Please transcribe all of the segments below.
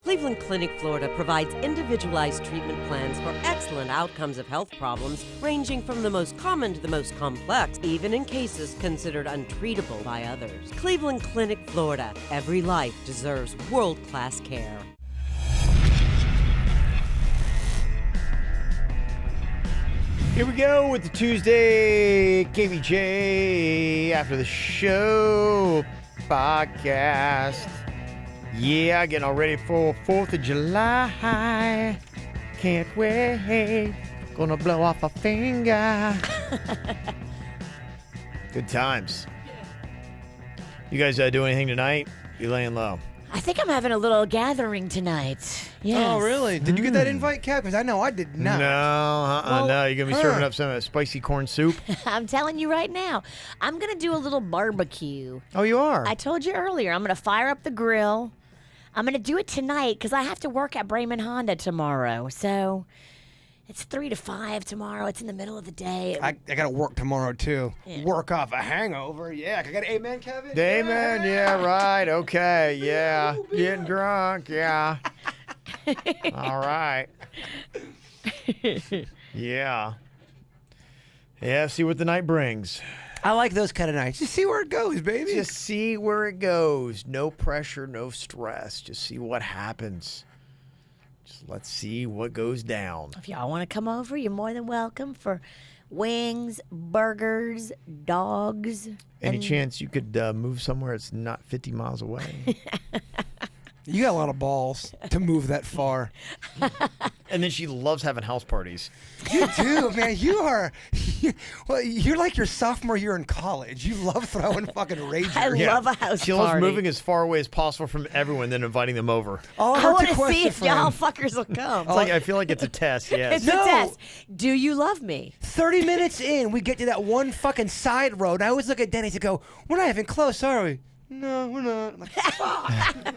Cleveland Clinic, Florida provides individualized treatment plans for excellent outcomes of health problems ranging from the most common to the most complex, even in cases considered untreatable by others. Cleveland Clinic, Florida. Every life deserves world-class care. Here we go with the Tuesday KVJ After the Show podcast. Yeah, getting all ready for 4th of July. Can't wait. Gonna blow off a finger. Good times. You guys do anything tonight? You laying low? I think I'm having a little gathering tonight. Yes. Oh, really? Did you get that invite, Kat? Because I know I did not. No, You're going to be serving up some spicy corn soup? I'm telling you right now, I'm going to do a little barbecue. Oh, you are? I told you earlier, I'm going to fire up the grill. I'm going to do it tonight because I have to work at Bremen Honda tomorrow. So it's 3 to 5 tomorrow. It's in the middle of the day. I got to work tomorrow, too. Yeah. Work off a hangover. Yeah. I got an amen, Kevin? Amen. Yeah, right. Okay. Yeah. Getting drunk. Yeah. All right. Yeah. Yeah, see what the night brings. I like those kind of nights. Just see where it goes, baby. Just see where it goes. No pressure, no stress. Just see what happens. Just let's see what goes down. If y'all want to come over, you're more than welcome for wings, burgers, dogs. Any chance you could move somewhere that's not 50 miles away? You got a lot of balls to move that far. And then she loves having house parties. You do, man. You're like your sophomore year in college. You love throwing fucking rages. I love a house She party. loves moving as far away as possible from everyone, then inviting them over. I want to see if y'all fuckers will come. It's like, I feel like it's a test, yes. It's a test. Do you love me? 30 minutes in, we get to that one fucking side road. I always look at Denny to go, we're not even close, are we? No, we're not. I'm like, fuck.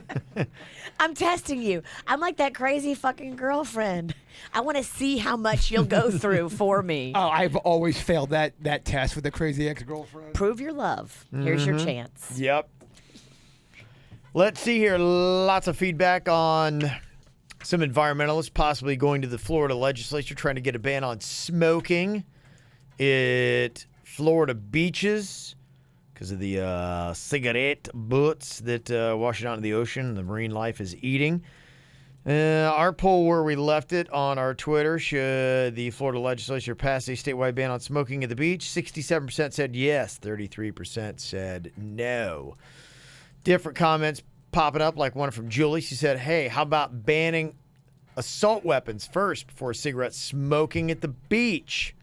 I'm testing you. I'm like that crazy fucking girlfriend. I want to see how much you'll go through for me. Oh, I've always failed that test with the crazy ex-girlfriend. Prove your love. Here's your chance. Yep. Let's see here. Lots of feedback on some environmentalists possibly going to the Florida legislature trying to get a ban on smoking at Florida beaches because of the cigarette butts that wash it out into the ocean and the marine life is eating. Our poll where we left it on our Twitter, should the Florida legislature pass a statewide ban on smoking at the beach? 67% said yes, 33% said no. Different comments popping up, like one from Julie. She said, hey, how about banning assault weapons first before cigarette smoking at the beach?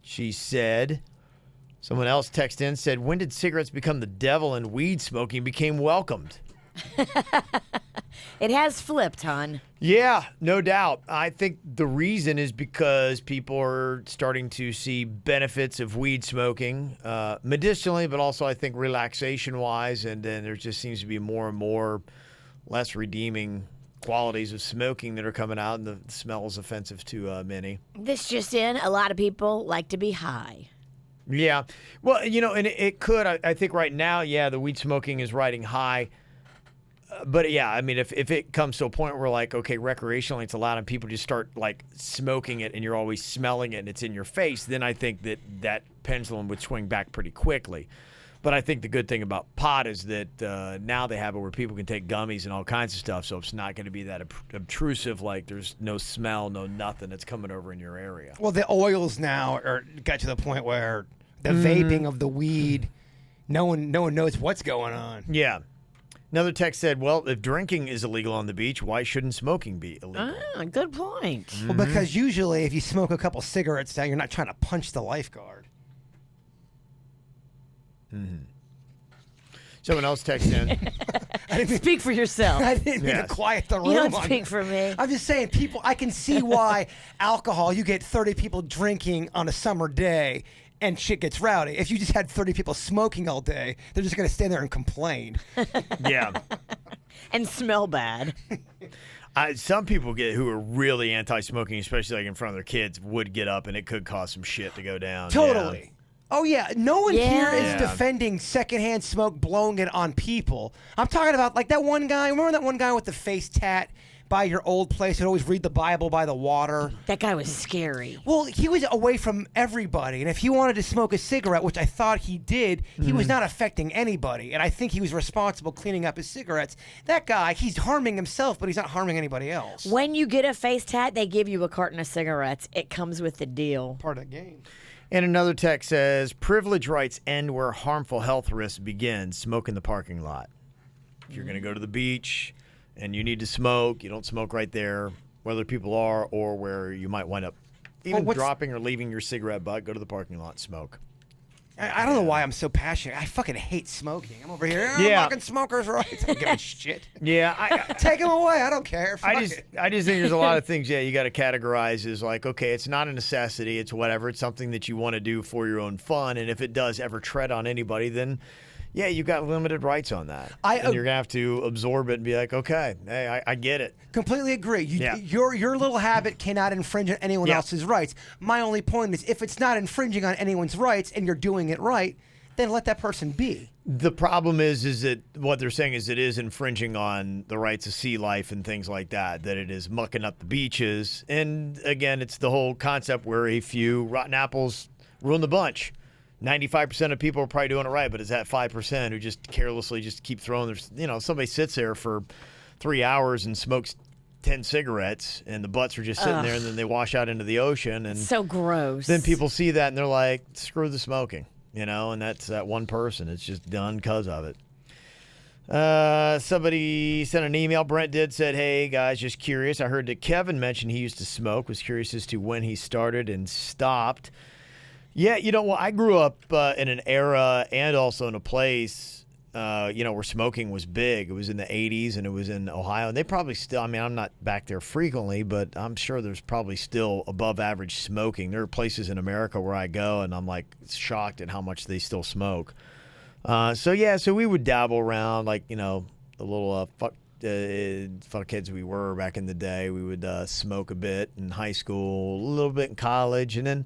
She said. Someone else texted in, said, when did cigarettes become the devil and weed smoking became welcomed? It has flipped, hon. Yeah, no doubt. I think the reason is because people are starting to see benefits of weed smoking medicinally, but also I think relaxation-wise, and then there just seems to be more and more less redeeming qualities of smoking that are coming out, and the smell is offensive to many. This just in, a lot of people like to be high. Yeah. Well, and it could. I think right now, yeah, the weed smoking is riding high. But, yeah, I mean, if it comes to a point where, like, okay, recreationally it's allowed and people just start, like, smoking it and you're always smelling it and it's in your face, then I think that pendulum would swing back pretty quickly. But I think the good thing about pot is that now they have it where people can take gummies and all kinds of stuff, so it's not going to be that obtrusive, like there's no smell, no nothing that's coming over in your area. Well, the oils now got to the point where the vaping of the weed, no one knows what's going on. Yeah. Another text said, well, if drinking is illegal on the beach, why shouldn't smoking be illegal? Ah, good point. Well, because usually if you smoke a couple cigarettes down, you're not trying to punch the lifeguard. Mm-hmm. Someone else texted in. I didn't speak for yourself. I didn't mean to quiet the room. You don't speak for me. I'm just saying, people, I can see why alcohol, you get 30 people drinking on a summer day and shit gets rowdy. If you just had 30 people smoking all day, they're just going to stand there and complain. Yeah. And smell bad. Some people who are really anti-smoking, especially like in front of their kids, would get up and it could cause some shit to go down. Totally. Oh, yeah. No one here is Yeah. defending secondhand smoke, blowing it on people. I'm talking about like that one guy. Remember that one guy with the face tat by your old place who'd always read the Bible by the water? That guy was scary. Well, he was away from everybody. And if he wanted to smoke a cigarette, which I thought he did, he was not affecting anybody. And I think he was responsible cleaning up his cigarettes. That guy, he's harming himself, but he's not harming anybody else. When you get a face tat, they give you a carton of cigarettes. It comes with the deal. Part of the game. And another text says, privilege rights end where harmful health risks begin. Smoke in the parking lot. If you're going to go to the beach and you need to smoke, you don't smoke right there, whether people are or where you might wind up even dropping or leaving your cigarette butt. Go to the parking lot and smoke. I don't know why I'm so passionate. I fucking hate smoking. I'm over here. Yeah. Fucking smokers' rights. I don't give a shit. Yeah, Take them away. I don't care. I just think there's a lot of things, you got to categorize as like, okay, it's not a necessity, it's whatever, it's something that you want to do for your own fun, and if it does ever tread on anybody, then yeah, you've got limited rights on that. And you're going to have to absorb it and be like, okay, hey, I get it. Completely agree. Your little habit cannot infringe on anyone else's rights. My only point is if it's not infringing on anyone's rights and you're doing it right, then let that person be. The problem is that what they're saying is it is infringing on the rights of sea life and things like that it is mucking up the beaches. And again, it's the whole concept where a few rotten apples ruin the bunch. 95% of people are probably doing it right, but it's that 5% who just carelessly just keep throwing their, if somebody sits there for 3 hours and smokes 10 cigarettes and the butts are just sitting there and then they wash out into the ocean. And so gross. Then people see that and they're like, screw the smoking, and that's that one person. It's just done because of it. Somebody sent an email. Brent said, hey guys, just curious. I heard that Kevin mentioned he used to smoke. Was curious as to when he started and stopped. Yeah, I grew up in an era and also in a place, where smoking was big. It was in the 80s and it was in Ohio. And they probably still, I'm not back there frequently, but I'm sure there's probably still above average smoking. There are places in America where I go and I'm like shocked at how much they still smoke. So we would dabble around like, the little fuckheads we were back in the day. We would smoke a bit in high school, a little bit in college, and then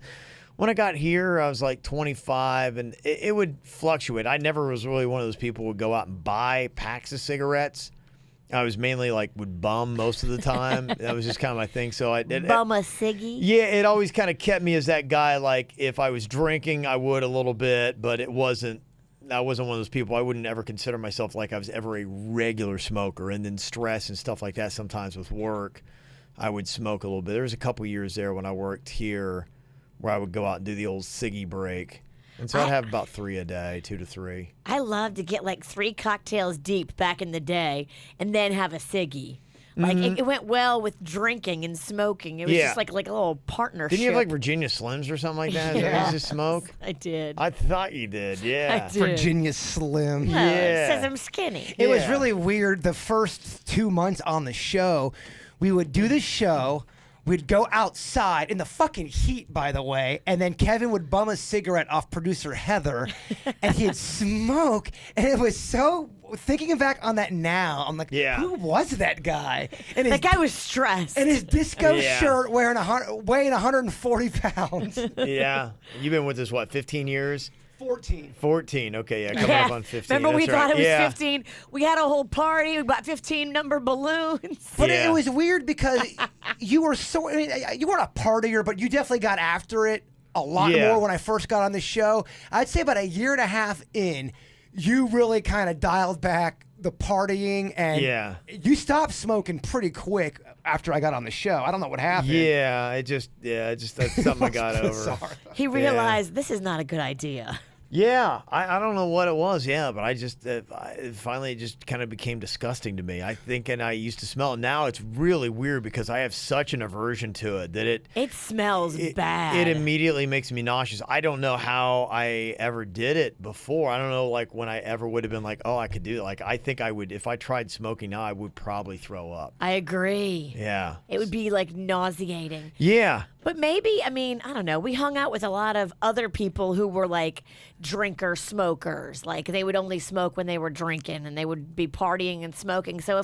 when I got here, I was like 25, and it would fluctuate. I never was really one of those people who would go out and buy packs of cigarettes. I was mainly like would bum most of the time. That was just kind of my thing. So bum a ciggy? Yeah, it always kind of kept me as that guy. Like if I was drinking, I would a little bit, but I wasn't one of those people. I wouldn't ever consider myself like I was ever a regular smoker. And then stress and stuff like that, sometimes with work, I would smoke a little bit. There was a couple years there when I worked here where I would go out and do the old ciggy break. And so I'd have about 3 a day, 2 to 3. I loved to get like 3 cocktails deep back in the day and then have a ciggy. Like it went well with drinking and smoking. It was just like a little partnership. Didn't you have like Virginia Slims or something like that? Is that what you used to smoke? I did. I thought you did, yeah. I did. Virginia Slim. Well, it says I'm skinny. It was really weird the first 2 months on the show. We would do the show. We'd go outside in the fucking heat, by the way, and then Kevin would bum a cigarette off producer Heather, and he'd smoke, and it was so... Thinking back on that now, I'm like, who was that guy? And that guy was stressed. And his disco shirt weighing 140 pounds. Yeah. You've been with us, 15 years? 14. Okay, coming up on 15. Remember, we thought it was 15. 15. We had a whole party. We bought 15 number balloons. But it was weird because you were so... you weren't a partier, but you definitely got after it a lot more when I first got on the show. I'd say about a year and a half in, you really kind of dialed back the partying, and you stopped smoking pretty quick after I got on the show. I don't know what happened. That's something I got over. He realized this is not a good idea. Yeah, I don't know what it was, but I just finally it just kind of became disgusting to me. I think, and I used to smell it. Now it's really weird because I have such an aversion to it that it smells bad. It immediately makes me nauseous. I don't know how I ever did it before. I don't know like when I ever would have been like, oh, I could do it. Like I think I would, if I tried smoking now, I would probably throw up. I agree. Yeah. It would be like nauseating. Yeah. But maybe, I don't know. We hung out with a lot of other people who were like drinker smokers. Like they would only smoke when they were drinking, and they would be partying and smoking. So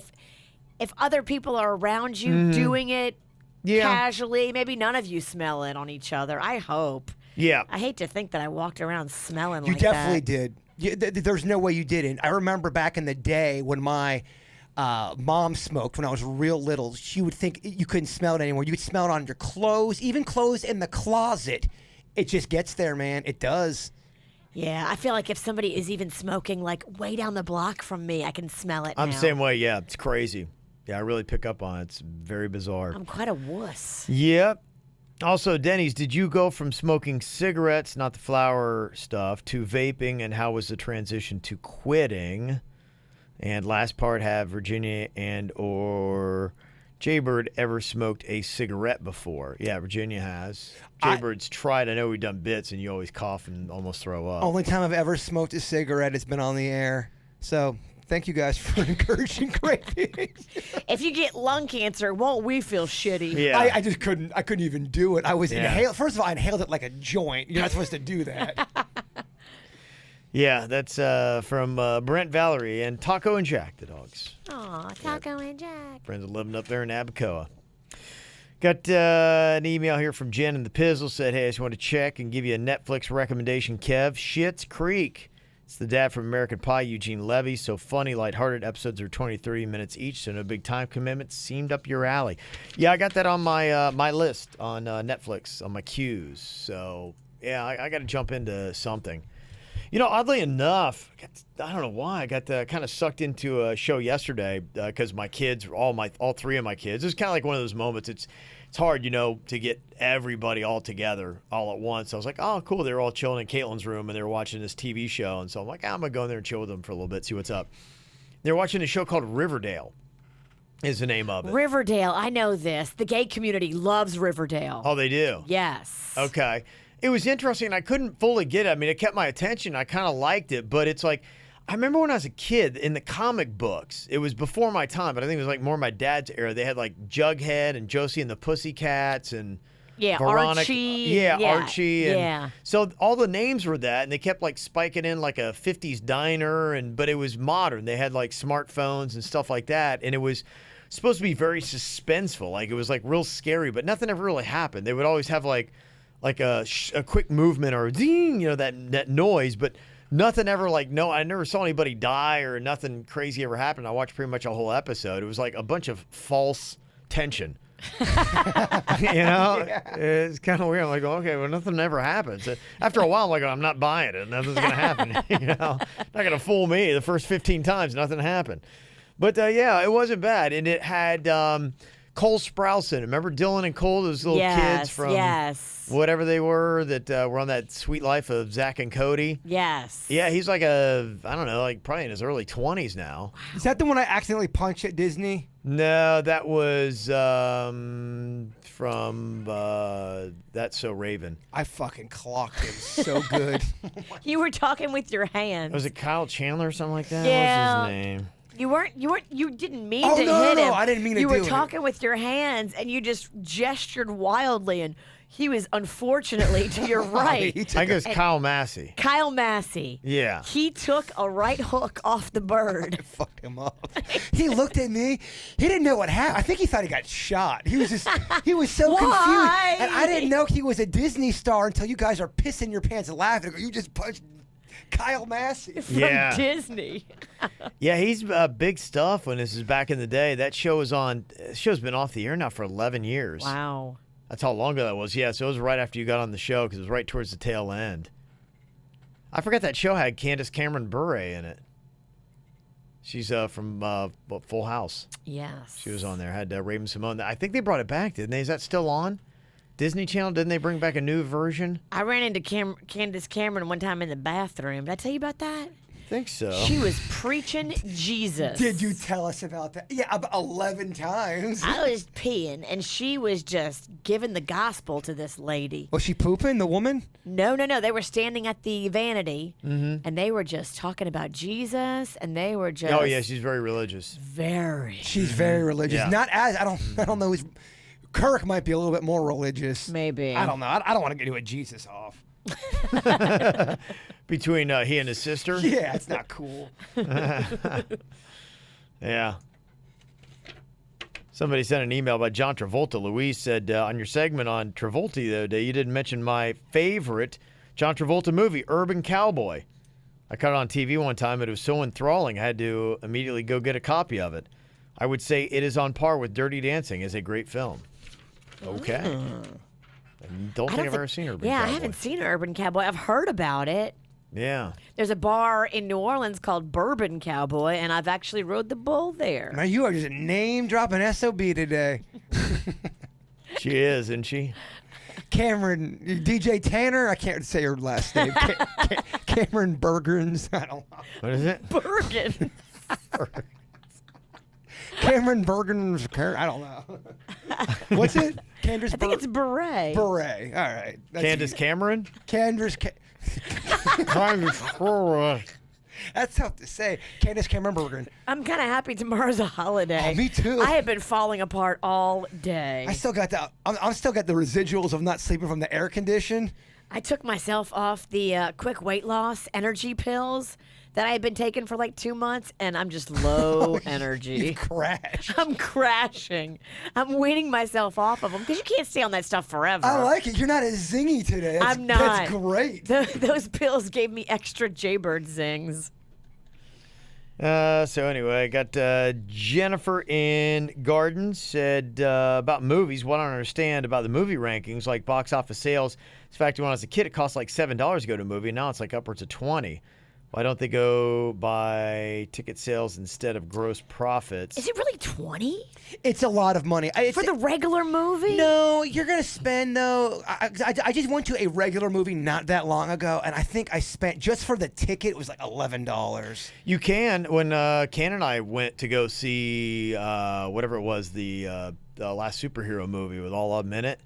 if other people are around you doing it, casually. Maybe none of you smell it on each other. I hope. Yeah. I hate to think that I walked around smelling You like that. definitely did. There's no way you didn't. I remember back in the day when my mom smoked when I was real little. She would think you couldn't smell it anymore. You could smell it on your clothes, even clothes in the closet. It just gets there, man. It does. Yeah, I feel like if somebody is even smoking like way down the block from me, I can smell it I'm now. the same way. Yeah, it's crazy. Yeah, I really pick up on it. It's very bizarre. I'm quite a wuss. Yep. Also, Denny's, did you go from smoking cigarettes, not the flower stuff, to vaping, and how was the transition to quitting? And last part, have Virginia and or Jaybird ever smoked a cigarette before? Yeah, Virginia has. Jaybird's tried. I know we've done bits, and you always cough and almost throw up. Only time I've ever smoked a cigarette has been on the air. So thank you guys for encouraging great things. If you get lung cancer, won't we feel shitty? Yeah. I just couldn't. I couldn't even do it. I was inhaled. First of all, I inhaled it like a joint. You're not supposed to do that. Yeah, that's from Brent, Valerie, and Taco and Jack, the dogs. Aw, Taco and Jack. Friends are living up there in Abacoa. Got an email here from Jen in the Pizzle. Said, hey, I just want to check and give you a Netflix recommendation, Kev. Schitt's Creek. It's the dad from American Pie, Eugene Levy. So funny, lighthearted. Episodes are 20-30 minutes each, so no big time commitment. Seemed up your alley. Yeah, I got that on my my list on Netflix, on my queues. So, yeah, I got to jump into something. You know, oddly enough, I don't know why, I got kind of sucked into a show yesterday because my kids, all three of my kids, it's kind of like one of those moments. It's hard, you know, to get everybody all together all at once. I was like, oh, cool. They're all chilling in Caitlin's room and they're watching this TV show. And so I'm like, I'm going to go in there and chill with them for a little bit, see what's up. They're watching a show called Riverdale is the name of it. Riverdale, I know this. The gay community loves Riverdale. Oh, they do? Yes. Okay. It was interesting. I couldn't fully get it. I mean, it kept my attention. I kind of liked it, but it's like, I remember when I was a kid in the comic books, it was before my time, but I think it was like more my dad's era. They had like Jughead and Josie and the Pussycats and Veronica. Archie. Archie. And yeah. So all the names were that, and they kept like spiking in like a 50s diner, but it was modern. They had like smartphones and stuff like that, and it was supposed to be very suspenseful. Like it was like real scary, but nothing ever really happened. They would always have like a quick movement or ding, you know, that noise, but nothing ever I never saw anybody die or nothing crazy ever happened. I watched pretty much a whole episode. It was like a bunch of false tension. You know, it's kind of weird. I'm like, okay, well, nothing ever happens. So after a while, I'm like, I'm not buying it. Nothing's going to happen. You know, not going to fool me. The first 15 times, nothing happened. But yeah, it wasn't bad. And it had Cole Sproulson. Remember Dylan and Cole, those little kids from whatever they were that were on that Sweet Life of Zach and Cody? Yes. Yeah, he's like I don't know, like probably in his early 20s now. Is that the one I accidentally punched at Disney? No, that was from That's So Raven. I fucking clocked him so good. You were talking with your hands. Was it Kyle Chandler or something like that? Yeah. What was his name? You didn't mean Oh, to no, hit no, him. I didn't mean to You do were it. talking with your hands, and you just gestured wildly, and he was unfortunately to your right. He took I guess Kyle Massey. Kyle Massey. Yeah. He took a right hook off the bird. fucked him up. He looked at me. He didn't know what happened. I think he thought he got shot. He was so confused. Why? And I didn't know he was a Disney star until you guys are pissing your pants and laughing. You just punched Kyle Massey. From Yeah. Disney. Yeah, he's big stuff when this is back in the day. That show was on. The show's been off the air now for 11 years. Wow. That's how long ago that was. Yeah, so it was right after you got on the show because it was right towards the tail end. I forgot that show had Candace Cameron Bure in it. She's from Full House. Yes. She was on there. Had Raven Simone. I think they brought it back, didn't they? Is that still on? Disney Channel, didn't they bring back a new version? I ran into Candace Cameron one time in the bathroom. Did I tell you about that? I think so. She was preaching Jesus. Did you tell us about that? Yeah, about 11 times. I was peeing, and she was just giving the gospel to this lady. Was she pooping, the woman? No. They were standing at the vanity, and they were just talking about Jesus, and they were just... Oh, yeah, she's very religious. Very. She's very religious. Yeah. Not as, I don't know who's... Kirk might be a little bit more religious. Maybe. I don't know. I don't want to get into a Jesus off. Between he and his sister? Yeah, it's not cool. Yeah. Somebody sent an email about John Travolta. Louise said, on your segment on Travolta the other day, you didn't mention my favorite John Travolta movie, Urban Cowboy. I caught it on TV one time, and it was so enthralling, I had to immediately go get a copy of it. I would say it is on par with Dirty Dancing as a great film. Okay. I don't think I've ever seen Urban Cowboy. Yeah, I haven't seen Urban Cowboy. I've heard about it. Yeah. There's a bar in New Orleans called Bourbon Cowboy, and I've actually rode the bull there. Man, you are just name dropping SOB today. She is, isn't she? Cameron, DJ Tanner, I can't say her last name. Cameron Bergens, I don't know. What is it? Bergen. Cameron Bergens, I don't know. What's it? Candace I think it's Bure. Bure, all right. That's Candace Cameron? Candace That's tough to say. Candace Cameron Bergen. I'm kind of happy tomorrow's a holiday. Oh, me too. I have been falling apart all day. I still got the. I'm still got the residuals of not sleeping from the air condition. I took myself off the quick weight loss energy pills that I had been taking for like 2 months, and I'm just low energy. You crashed. I'm crashing. I'm weaning myself off of them because you can't stay on that stuff forever. I like it. You're not as zingy today. I'm not. That's great. Those pills gave me extra Jaybird zings. So anyway, I got Jennifer in Garden said about movies. What I don't understand about the movie rankings, like box office sales. In fact, when I was a kid, it cost like $7 to go to a movie. Now it's like upwards of $20. Why don't they go by ticket sales instead of gross profits? Is it really 20 It's a lot of money. for the regular movie? No, you're going to spend, though. I just went to a regular movie not that long ago, and I think I spent, just for the ticket, it was like $11. You can. When Ken and I went to go see whatever it was, the last superhero movie with all of them in it,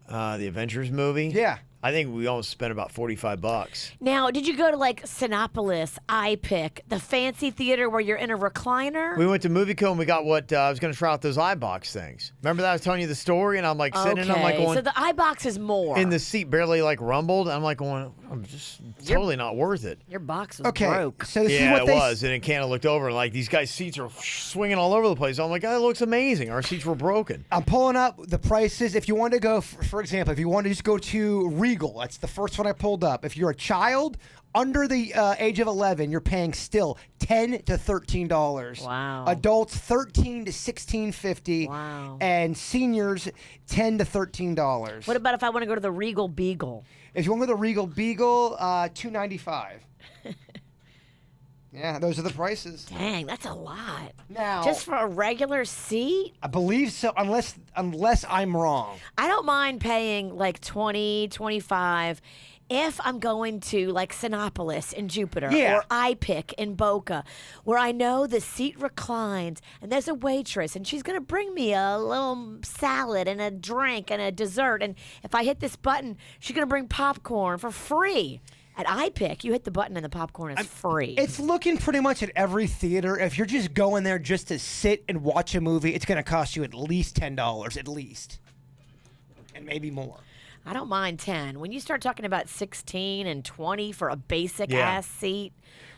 the Avengers movie. Yeah. I think we almost spent about $45. Now, did you go to like Sinopolis, iPic, the fancy theater where you're in a recliner? We went to MovieCo and we got what I was going to try out those iBox things. Remember that I was telling you the story, and I'm like sitting and I'm like going. So the iBox is more. In the seat, barely like rumbled. I'm like going, I'm just totally not worth it. Your box was Okay, broke. so this is Yeah, what it they was. And then Canada looked over and like these guys' seats are swinging all over the place. I'm like, that looks amazing. Our seats were broken. I'm pulling up the prices. If you want to go, for example, if you want to just go to Regal, that's the first one I pulled up. If you're a child under the age of 11, you're paying still $10 to $13. Wow. Adults $13 to $16.50. Wow. And seniors $10 to $13. What about if I want to go to the Regal Beagle? If you want to go to Regal Beagle, $2.95. Yeah, those are the prices. Dang, that's a lot. Now, Just for a regular seat? I believe so, unless I'm wrong. I don't mind paying like $20, $25 if I'm going to like Sinopolis in Jupiter Yeah. or iPic in Boca, where I know the seat reclines and there's a waitress and she's going to bring me a little salad and a drink and a dessert. And if I hit this button, she's going to bring popcorn for free. At iPic, you hit the button and the popcorn is free. It's looking pretty much at every theater. If you're just going there just to sit and watch a movie, it's going to cost you at least $10, at least. And maybe more. I don't mind 10. When you start talking about 16 and 20 for a basic ass seat,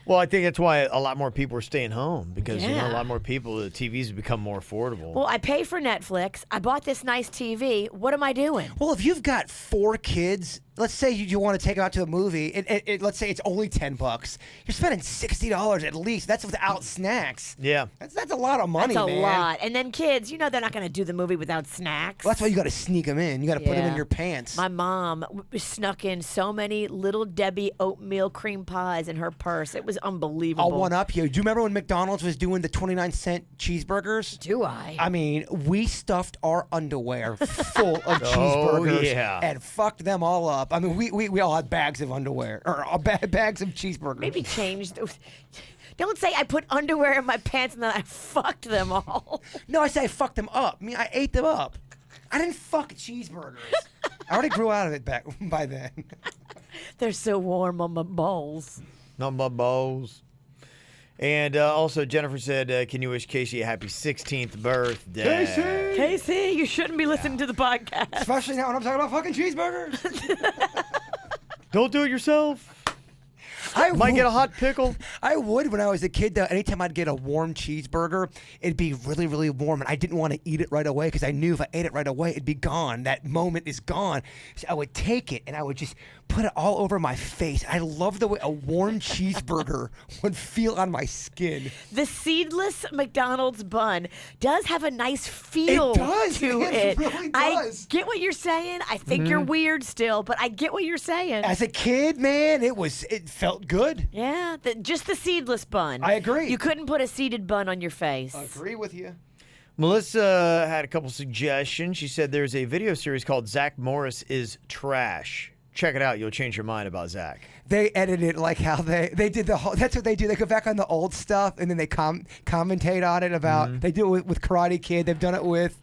Well, I think that's why a lot more people are staying home because you know Yeah. a lot more people, the TVs have become more affordable. well, I pay for Netflix. I bought this nice TV. What am I doing? Well, if you've got 4 kids, let's say you want to take them out to a movie. Let's say it's only $10. You're spending $60 at least. That's without snacks. Yeah. That's a lot of money, That's a man. lot. And then kids, you know they're not going to do the movie without snacks. Well, that's why you got to sneak them in. You got to put them in Yeah. your pants. My mom snuck in so many Little Debbie oatmeal cream pies in her purse. It was unbelievable. I'll one up you. Do you remember when McDonald's was doing the 99-cent cheeseburgers? Do I? I mean, we stuffed our underwear full of Oh, cheeseburgers yeah. and fucked them all up. I mean, we all had bags of underwear or bags of cheeseburgers. Maybe change those. Don't say I put underwear in my pants and then I fucked them all. No, I said I fucked them up. I mean, I ate them up. I didn't fuck cheeseburgers. I already grew out of it back by then. They're so warm on my balls. Not my balls. And also, Jennifer said, can you wish Casey a happy 16th birthday? Casey, you shouldn't be listening to the podcast. Especially now when I'm talking about fucking cheeseburgers. Don't do it yourself. Might get a hot pickle. I would when I was a kid, though. Anytime I'd get a warm cheeseburger, it'd be really, really warm, and I didn't want to eat it right away because I knew if I ate it right away, it'd be gone. That moment is gone. So I would take it, and I would just put it all over my face. I love the way a warm cheeseburger would feel on my skin. The seedless McDonald's bun does have a nice feel It does. to It it. really I does. get what you're saying. I think you're weird still, but I get what you're saying. As a kid, man, it felt good. Yeah, just the seedless bun. I agree. You couldn't put a seeded bun on your face. Agree with you. Melissa had a couple suggestions. She said there's a video series called Zach Morris is Trash. Check it out. You'll change your mind about Zach. They edit it like how they did the whole. That's what they do. They go back on the old stuff and then they commentate on it about. They do it with Karate Kid. They've done it with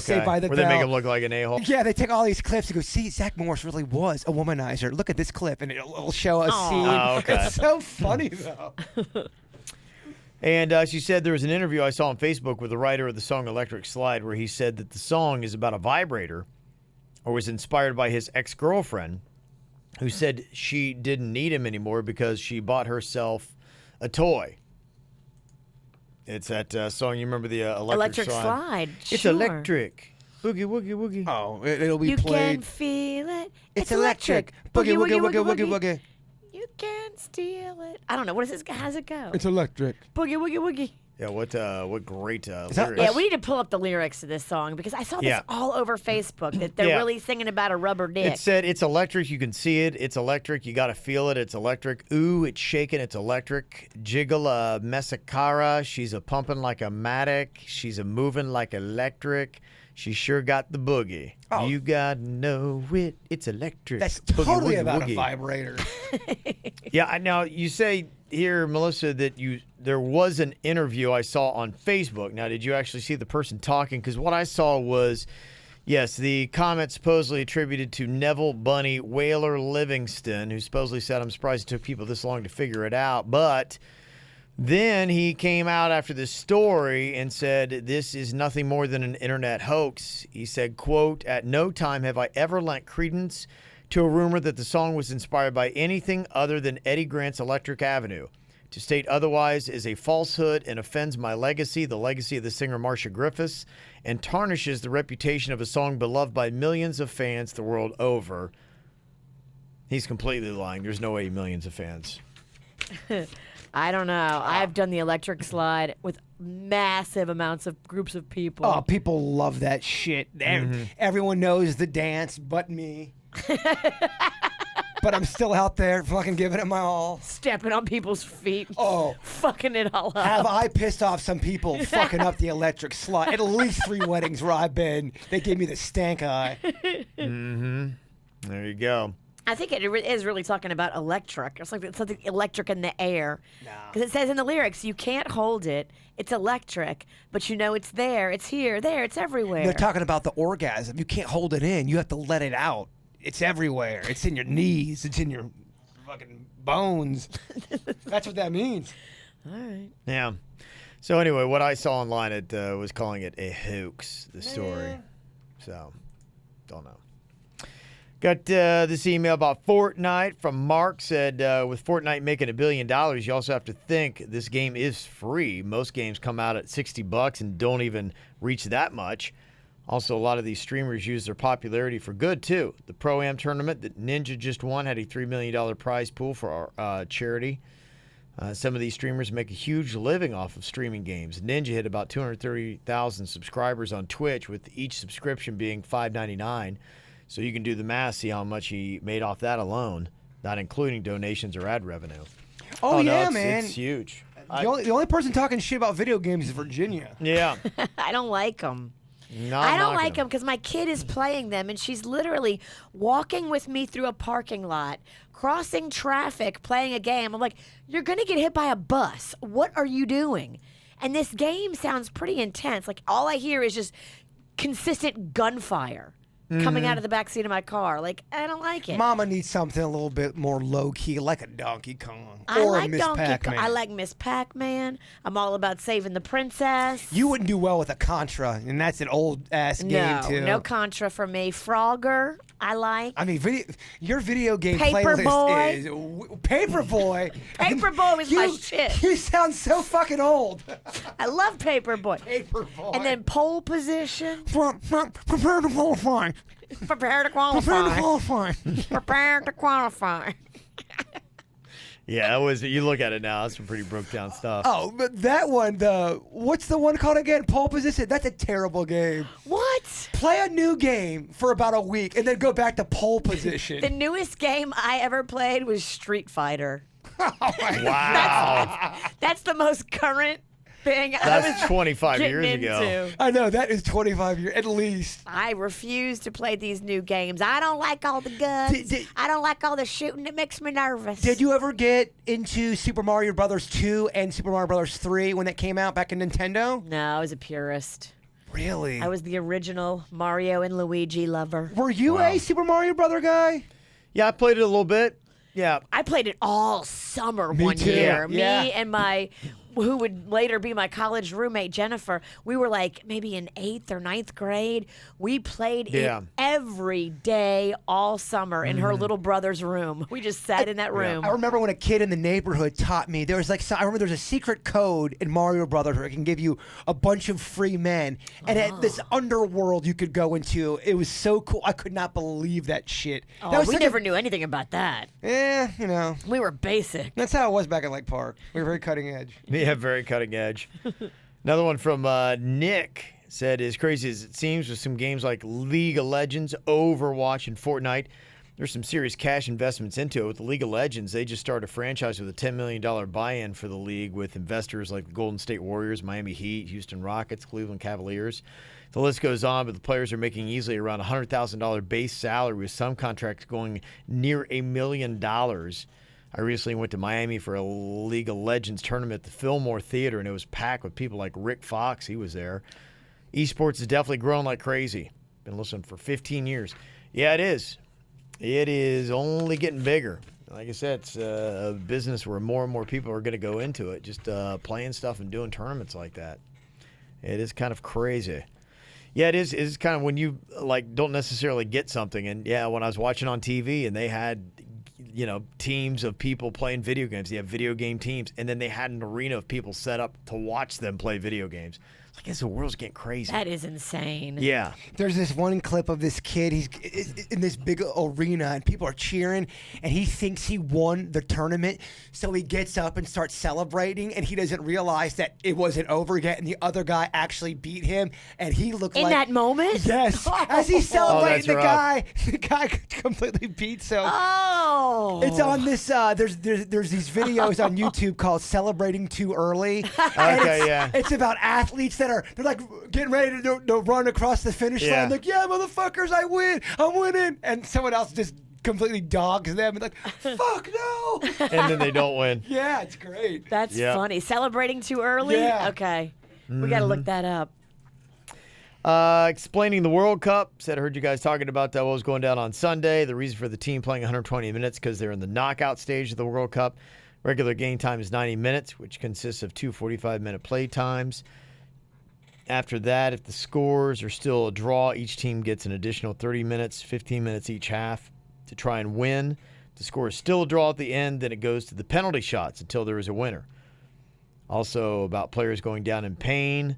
Saved by the Where Bell. they make him look like an a-hole. Yeah, they take all these clips and go, see, Zach Morris really was a womanizer. Look at this clip, and it'll show a scene. Oh, okay. It's so funny, though. And she said there was an interview I saw on Facebook with the writer of the song Electric Slide where he said that the song is about a vibrator or was inspired by his ex-girlfriend who said she didn't need him anymore because she bought herself a toy. It's that song, you remember the Electric Slide? It's sure. electric. Boogie, woogie, woogie. Oh, it'll be You played. can feel it. It's electric. Boogie, woogie, woogie, woogie, woogie. You can steal it. I don't know. What is this? How does it go? It's electric. Boogie, woogie, woogie. Yeah, what great that- lyrics. Yeah, we need to pull up the lyrics to this song because I saw this all over Facebook that they're Yeah. really singing about a rubber dick. It said it's electric. You can see it. It's electric. You got to feel it. It's electric. Ooh, it's shaking. It's electric. Jiggle a messacara. She's a pumping like a matic. She's a moving like electric. She sure got the boogie. Oh. You got to know it. It's electric. That's Boogie, totally woogie, about woogie. a vibrator. Yeah, now you say here, Melissa, that there was an interview I saw on Facebook. Now, did you actually see the person talking? Because what I saw was, yes, the comment supposedly attributed to Neville Bunny Whaler Livingston, who supposedly said, I'm surprised it took people this long to figure it out. But then he came out after this story and said, this is nothing more than an internet hoax. He said, quote, at no time have I ever lent credence to a rumor that the song was inspired by anything other than Eddie Grant's Electric Avenue. To state otherwise is a falsehood and offends my legacy, the legacy of the singer Marcia Griffiths, and tarnishes the reputation of a song beloved by millions of fans the world over. He's completely lying. There's no way millions of fans. I don't know. I've done the electric slide with massive amounts of groups of people. Oh, people love that shit. Everyone knows the dance but me. But I'm still out there fucking giving it my all. Stepping on people's feet. Oh. Fucking it all up. Have I pissed off some people fucking up the electric slide? At least 3 weddings where I've been, they gave me the stank eye. There you go. I think it is really talking about electric. It's like something electric in the air. Because it says in the lyrics, you can't hold it. It's electric, but you know it's there. It's here, there, it's everywhere. They're talking about the orgasm. You can't hold it in. You have to let it out. It's everywhere. It's in your knees. It's in your fucking bones. That's what that means. All right. Yeah. So anyway, what I saw online, it was calling it a hoax, the story. So, don't know. Got this email about Fortnite from Mark. Said, with Fortnite making $1 billion, you also have to think this game is free. Most games come out at $60 and don't even reach that much. Also, a lot of these streamers use their popularity for good, too. The Pro-Am tournament that Ninja just won had a $3 million prize pool for our charity. Some of these streamers make a huge living off of streaming games. Ninja hit about 230,000 subscribers on Twitch, with each subscription being $5.99. So you can do the math, see how much he made off that alone, not including donations or ad revenue. Oh, no, yeah, it's, man. It's huge. The only person talking shit about video games is Virginia. Yeah. I don't like them. Not I don't knocking like them because my kid is playing them and she's literally walking with me through a parking lot, crossing traffic, playing a game. I'm like, you're going to get hit by a bus. What are you doing? And this game sounds pretty intense. Like, all I hear is just consistent gunfire coming out of the backseat of my car. Like, I don't like it. Mama needs something a little bit more low-key, like a Donkey Kong. I or like a Miss Donkey Pac-Man. Kong. I like Miss Pac-Man. I'm all about saving the princess. You wouldn't do well with a Contra, and that's an old-ass game, too. No Contra for me. Frogger. I like. I mean, your video game Paperboy. playlist is Paperboy. Paperboy was my shit. You sound so fucking old. I love Paperboy. Paperboy. And then pole position. Prepare to qualify. Prepare to Prepare to qualify. qualify. Prepare to qualify. Yeah, that was. You look at it now. That's some pretty broke down stuff. Oh, but that one, what's the one called again? Pole position. That's a terrible game. What? Play a new game for about a week and then go back to pole position. The newest game I ever played was Street Fighter. Wow. That's the most current thing I was That's 25 getting years ago. into. I know, that is 25 years, at least. I refuse to play these new games. I don't like all the guns. I don't like all the shooting. It makes me nervous. Did you ever get into Super Mario Brothers 2 and Super Mario Brothers 3 when that came out back in Nintendo? No, I was a purist. Really? I was the original Mario and Luigi lover. Were you a Super Mario Brother guy? Yeah, I played it a little bit. Yeah. I played it all summer Me one too. year. Yeah. Me and my, who would later be my college roommate, Jennifer, we were like maybe in 8th or 9th grade. We played Yeah. it every day all summer in her little brother's room. We just sat in that room. I remember when a kid in the neighborhood taught me, there was like, I remember there's a secret code in Mario Brothers where it can give you a bunch of free men. And at this underworld you could go into. It was so cool. I could not believe that shit. Oh, That was we such never knew anything about that. you know. We were basic. That's how it was back at Lake Park. We were very cutting edge. Yeah, very cutting edge. Another one from Nick said, as crazy as it seems with some games like League of Legends, Overwatch, and Fortnite, there's some serious cash investments into it. With the League of Legends, they just started a franchise with a $10 million buy-in for the league with investors like the Golden State Warriors, Miami Heat, Houston Rockets, Cleveland Cavaliers. The list goes on, but the players are making easily around $100,000 base salary, with some contracts going near $1 million. I recently went to Miami for a League of Legends tournament at the Fillmore Theater, and it was packed with people like Rick Fox. He was there. Esports is definitely growing like crazy. Been listening for 15 years. Yeah, it is. It is only getting bigger. Like I said, it's a business where more and more people are going to go into it, just playing stuff and doing tournaments like that. It is kind of crazy. Yeah, it is. It's kind of when you like don't necessarily get something. And yeah, when I was watching on TV and they had, teams of people playing video games. They have video game teams, and then they had an arena of people set up to watch them play video games. It's like, the world's getting crazy. That is insane. Yeah. There's this one clip of this kid. He's in this big arena, and people are cheering, and he thinks he won the tournament. So he gets up and starts celebrating, and he doesn't realize that it wasn't over yet, and the other guy actually beat him, and he looked In like that moment? yes. As he's celebrating, that's the guy completely beats him. Oh. It's on this. There's these videos on YouTube called "Celebrating Too Early." Okay, yeah. It's about athletes they're like getting ready to run across the finish Yeah. line. Like, yeah, motherfuckers, I win, I'm winning, and someone else just completely dogs them and like, fuck no. And then they don't win. Yeah, it's great. That's Yeah. funny. Celebrating too early? Yeah. Okay. We got to look that up. Explaining the World Cup, said I heard you guys talking about what was going down on Sunday. The reason for the team playing 120 minutes because they're in the knockout stage of the World Cup. Regular game time is 90 minutes, which consists of 2 45-minute play times. After that, if the scores are still a draw, each team gets an additional 30 minutes, 15 minutes each half to try and win. If the score is still a draw at the end, then it goes to the penalty shots until there is a winner. Also about players going down in pain.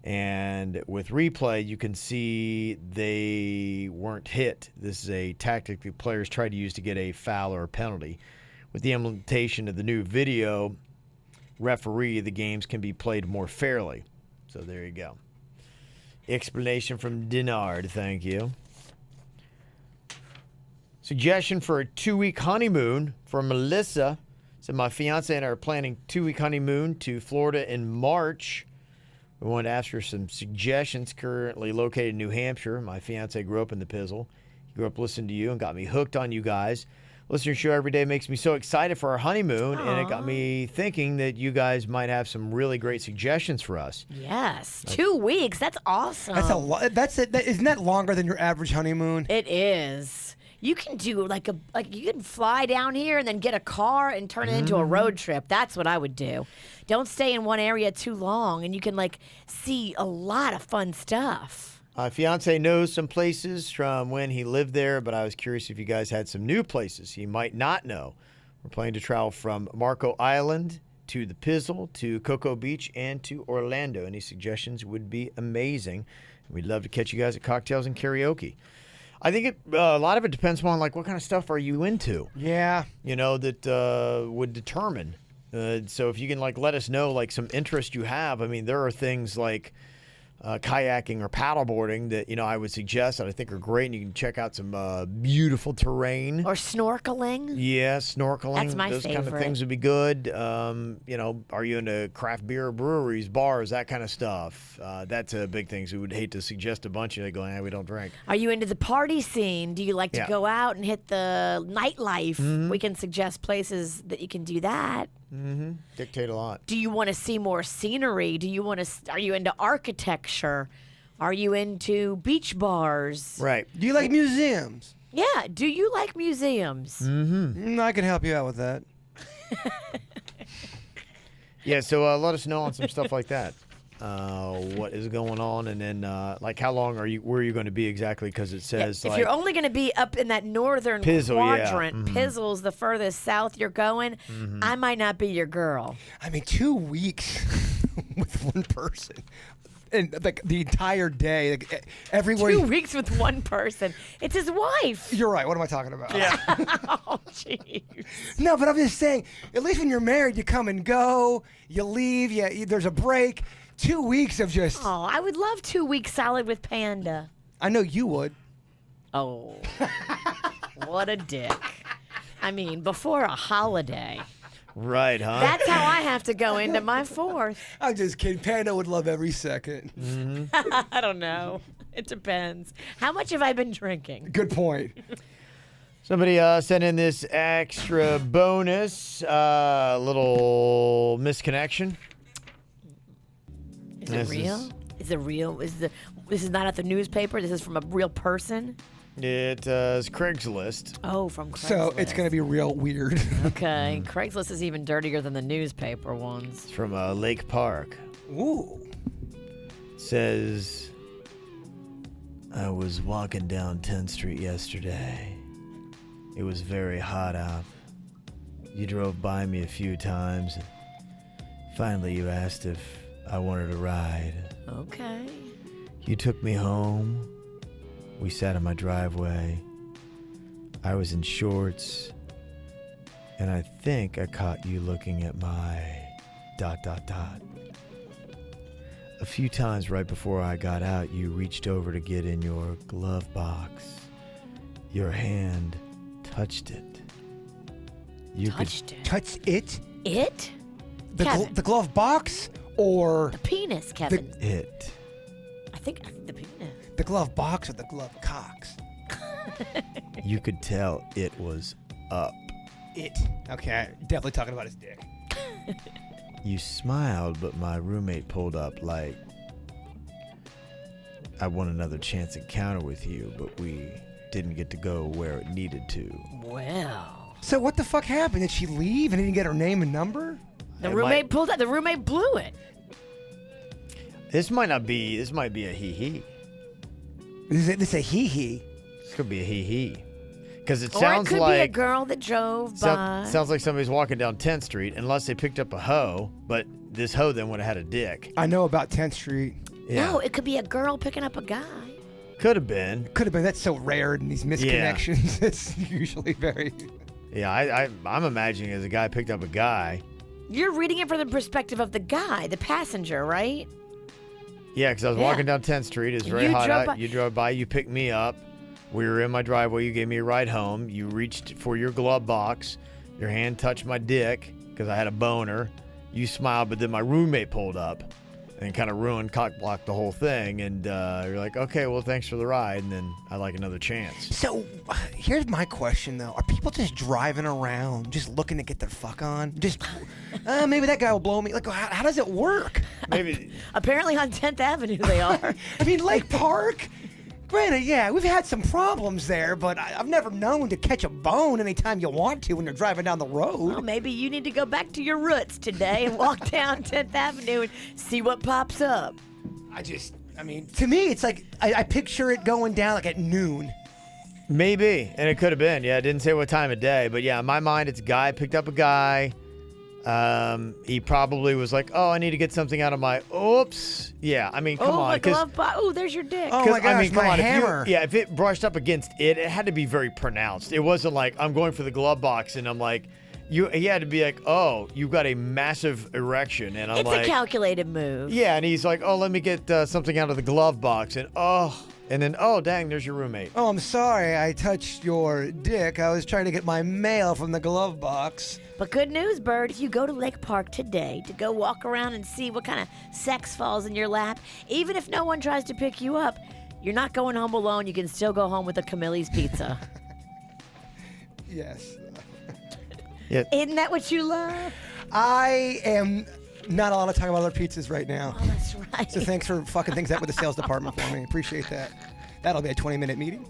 And with replay, you can see they weren't hit. This is a tactic that players try to use to get a foul or a penalty. With the implementation of the new video referee, the games can be played more fairly. So there you go. Explanation from Dinard, thank you. Suggestion for a 2-week honeymoon from Melissa. Said my fiance and I are planning 2-week honeymoon to Florida in March. We wanted to ask for some suggestions. Currently located in New Hampshire. My fiance grew up in the Pizzle. He grew up listening to you and got me hooked on you guys. Listening to your show every day makes me so excited for our honeymoon, and it got me thinking that you guys might have some really great suggestions for us. Yes. 2 weeks. That's awesome. That's a lot. Isn't that longer than your average honeymoon? It is. You can do you can fly down here and then get a car and turn it into a road trip. That's what I would do. Don't stay in one area too long, and you can see a lot of fun stuff. Fiance knows some places from when he lived there, but I was curious if you guys had some new places he might not know. We're planning to travel from Marco Island to the Pizzle, to Cocoa Beach, and to Orlando. Any suggestions would be amazing. We'd love to catch you guys at cocktails and karaoke. I think a lot of it depends on like what kind of stuff are you into. Yeah. That would determine. So if you can like let us know like some interest you have. I mean, there are things like kayaking or paddleboarding that I would suggest that I think are great, and you can check out some beautiful terrain. Or snorkeling. Yeah, snorkeling. That's my Those favorite. kind of things would be good. Are you into craft beer, breweries, bars, that kind of stuff? That's a big thing. So we would hate to suggest a bunch of going, we don't drink. Are you into the party scene? Do you like to go out and hit the nightlife? Mm-hmm. We can suggest places that you can do that. Mm-hmm. Dictate a lot. Do you want to see more scenery? Are you into architecture? Are you into beach bars? Right. Do you like museums? Yeah. Do you like museums? I can help you out with that. Yeah, so let us know on some stuff like that. What is going on, and then like how long where are you going to be exactly? Because it says if you're only going to be up in that northern Pizzle, yeah. quadrant, Pizzle's the furthest south you're going, I might not be your girl. I mean, 2 weeks with one person. And like the entire day, like, everywhere. 2 weeks with one person. It's his wife. You're right. What am I talking about? Yeah. Oh, jeez. No, but I'm just saying, at least when you're married, you come and go, you leave, there's a break. 2 weeks of just. Oh, I would love 2 weeks solid with Panda. I know you would. Oh, what a dick. I mean, before a holiday. Right, huh? That's how I have to go into my 4th. I'm just kidding. Panda would love every second. I don't know. It depends. How much have I been drinking? Good point. Somebody sent in this extra bonus, little misconnection. Is it real? Is it real? This is not at the newspaper. This is from a real person. It is Craigslist. Oh, from Craigslist. So it's going to be real weird. Okay. Craigslist is even dirtier than the newspaper ones. It's from Lake Park. Ooh. It says, I was walking down 10th Street yesterday. It was very hot out. You drove by me a few times. And finally, you asked if I wanted a ride. Okay. You took me home. We sat in my driveway. I was in shorts. And I think I caught you looking at my ... A few times right before I got out, you reached over to get in your glove box. Your hand touched it. Touched it. Touch it? It? Kevin. The glove box or The penis, Kevin. It. I think the penis. the glove box or the glove cocks? You could tell it was up. It. Okay, definitely talking about his dick. You smiled, but my roommate pulled up like, I want another chance encounter with you, but we didn't get to go where it needed to. Well. So what the fuck happened? Did she leave and didn't get her name and number? The roommate pulled out. The roommate blew it. This might be a he-he. This is a he-he. This could be a he-he. Because it Or sounds it could like... be a girl that drove by. Sounds like somebody's walking down 10th Street, unless they picked up a hoe, but this hoe then would have had a dick. I know about 10th Street. Yeah. No, it could be a girl picking up a guy. Could have been. Could have been. That's so rare in these misconnections. It's usually very... Yeah, I'm imagining as a guy picked up a guy. You're reading it from the perspective of the guy, the passenger, right? Yeah, because I was walking down 10th Street. It's very You hot drove out. by- You drove by. You picked me up. We were in my driveway. You gave me a ride home. You reached for your glove box. Your hand touched my dick because I had a boner. You smiled, but then my roommate pulled up and kind of ruined, cock-blocked the whole thing. And you're like, okay, well, thanks for the ride. And then I'd like another chance. So, here's my question, though. Are people just driving around, just looking to get their fuck on? Just, maybe that guy will blow me. Like, how does it work? Maybe. Apparently on 10th Avenue they are. I mean, Lake Park? Granted, yeah, we've had some problems there, but I've never known to catch a bone anytime you want to when you're driving down the road. Well, maybe you need to go back to your roots today and walk down 10th Avenue and see what pops up. I mean, to me, it's like I picture it going down like at noon. Maybe, and it could have been. Yeah, it didn't say what time of day, but yeah, in my mind, it's a guy picked up a guy. He probably was like, "Oh, I need to get something out of my." Oops. Yeah, I mean, come on. My glove box. Oh, there's your dick. Oh my gosh, I mean, come my on. hammer. If it brushed up against it, it had to be very pronounced. It wasn't like I'm going for the glove box, and I'm like, he had to be like, "Oh, you've got a massive erection," and I'm It's like, a calculated move. yeah, and he's like, "Oh, let me get something out of the glove box," and then dang, there's your roommate. Oh, I'm sorry I touched your dick. I was trying to get my mail from the glove box. But good news, Bird, if you go to Lake Park today to go walk around and see what kind of sex falls in your lap, even if no one tries to pick you up, you're not going home alone. You can still go home with a Camille's pizza. Yes. Yeah. Isn't that what you love? I am not allowed to talk about other pizzas right now. Oh, that's right. So thanks for fucking things up with the sales department for me. Appreciate that. That'll be a 20-minute meeting.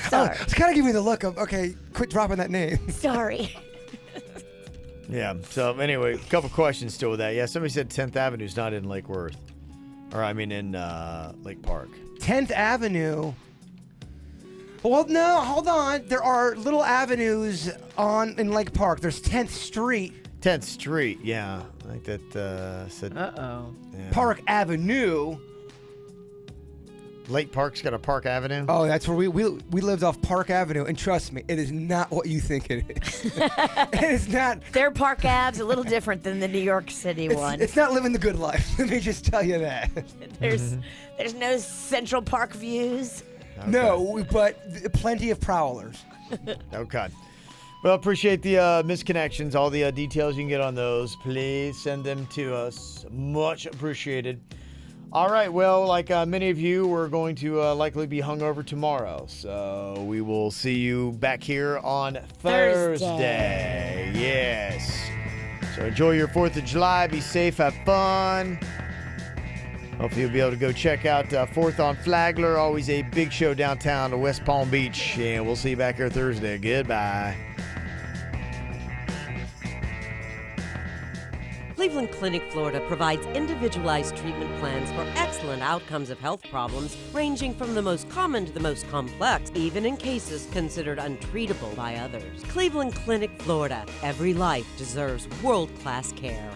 Sorry. It's kind of giving me the look of, okay, quit dropping that name. Sorry. Yeah. So anyway, a couple questions still with that. Yeah, somebody said 10th Avenue's not in Lake Worth, or I mean in Lake Park. 10th Avenue. Well, no, hold on. There are little avenues in Lake Park. There's 10th Street. 10th Street. Yeah, I think that said. Uh-oh. Yeah. Park Avenue. Lake Park's got a Park Avenue. Oh, that's where we lived off Park Avenue, and trust me, it is not what you think it is. It is not. Their Park Ave's a little different than the New York City one. It's not living the good life. Let me just tell you that. There's no Central Park views. Okay. No, but plenty of prowlers. Okay. Well, appreciate the misconnections. All the details you can get on those. Please send them to us. Much appreciated. All right. Well, like many of you, we're going to likely be hungover tomorrow. So we will see you back here on Thursday. Yes. So enjoy your 4th of July. Be safe. Have fun. Hopefully you'll be able to go check out 4th on Flagler. Always a big show downtown to West Palm Beach. And we'll see you back here Thursday. Goodbye. Cleveland Clinic, Florida provides individualized treatment plans for excellent outcomes of health problems ranging from the most common to the most complex, even in cases considered untreatable by others. Cleveland Clinic, Florida. Every life deserves world-class care.